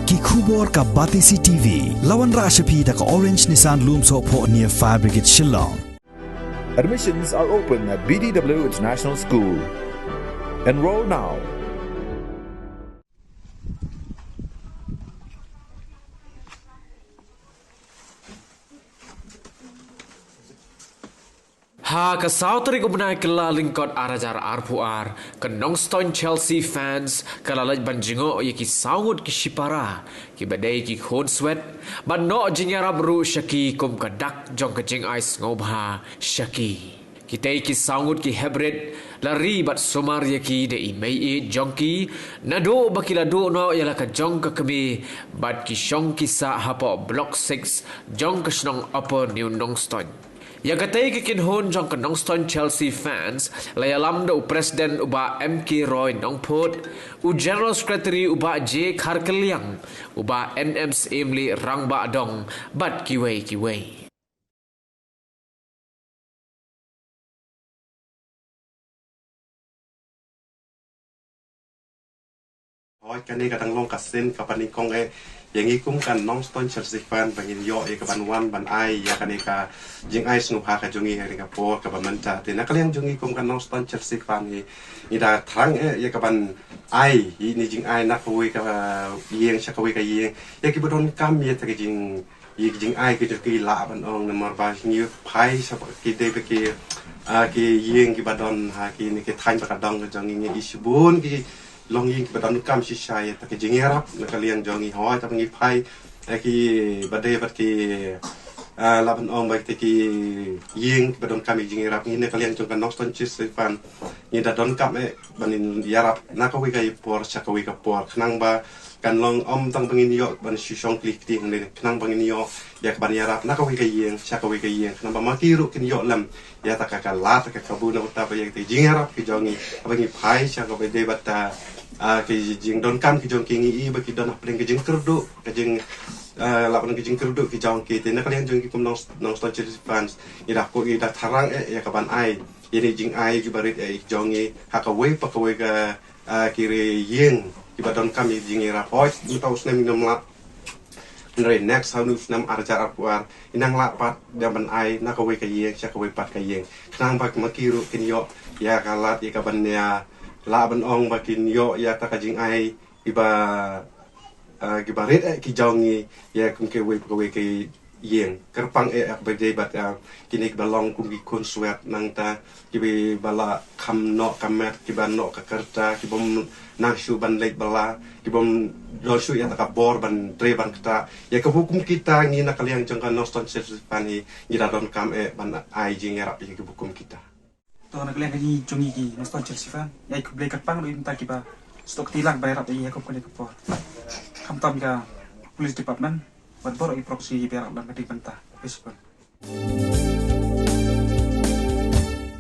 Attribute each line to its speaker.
Speaker 1: Ki khubor ka Batisi TV. Lawan Rashapi da ka Orange Nissan Loom Sopho near Fire Brigade Shillong.
Speaker 2: Admissions are open at BDW International School. Enroll now.
Speaker 3: Ha ka sautri ko benai kela lingkot arajar arpuar ke Nongston Chelsea fans kalalaj banjingo ye ki saungut ki shipara ki badai ki khon sweat ban no jinyara bru shaki kum kadak jong ke jing ice ngobha shaki kita ki saungut ki hebred lari bat somar ye ki de imei e jongki nado bakila do no yala ka jong ka kemi bat ki shong ki sa hapo block 6 jong ka snong upper new Nongston. Yang katai kikin hon jong ke Nongston Chelsea fans layalam da Presiden uba MK Roy Nongpot u General Secretary uba J Kharkeliang uba NMs Emily Rangba Adong bat kiwei.
Speaker 4: Kan ni kadang long kasin kapan ni kong yang ikum kan Nongston Chelsea fan bangin yo kapan wan ban ai ya kan ka jing ai snu ha ka jungi hari ka por ka manta te nak yang jungi kum kan Nongston Chelsea fan ni ida thrang ya kapan ai ni jing ai nak wi ka yeng chakawi ka yeng ya ki bodon kam ya ta jing ai ki la ban ong nomor ba ni pai sa ki de ki yeng ki badon ha ki ni ki thain ba ka dong jong ni isbun ki long ying badon kam si sai ta ki jingerap na kaliang jongi hoi ta ngi pai ki badai bat ki laban ong ba ki ying badon kam jingerap ni na kaliang jong kan Nongston Chelsea fan ni da don kam banin yarap na ka wi ka por cha ka wi ka por knang ba kan long tang bangin yo ban si song klik ti ni knang bangin yo ya ka ban yarap na ka wi ka ying cha ka wi ka ying knang ba makiru kin yo lam ya ta ka la ta ka kabuna uta ba ya ti jingerap ki jongi abangi pai cha ka ba de bata ki jing don kam ki jong ki ngi ba ki don apling ki jing kerdu ki jing lapan ki jing kerdu ki jong ki te na kalian jong ki kum Nongston Chelsea fans ida ko ida tharang ya kaban ai ini jing ai ki barit jongi hakawai pakawai ka kiri yeng ki badon kam ki jing ra point ni taus nem nom la nre next how nuf nam arjar arpuar inang la pat daban ai na kawai ka yeng sakawai pat ka yeng knang bak makiru kin yo ya kalat ya kaban ya laban ong bakin yo ya ta kajing ai iba gibarit ki jongi ya kum ke we ke yeng kerpang ak bede bat kini balong kum ki kun suat nang ta ki bala kam no kamet ki ban no ka kerta ki bom nang shu ban lek bala ki bom do shu ya ta bor ban tre ban kta ya ke hukum kita ngi na kalian jong kan Nongston Chelsea pani ni da don kam ban ai jing erap ki hukum kita.
Speaker 5: To nak lihat ni jongi ki Nongston Chelsea fan ya ikut beli katpang lu minta kiba stok tilang bayar apa ya kau kena kepor kam tam ka police department buat bor i proxy biar dan kadi bentah besok.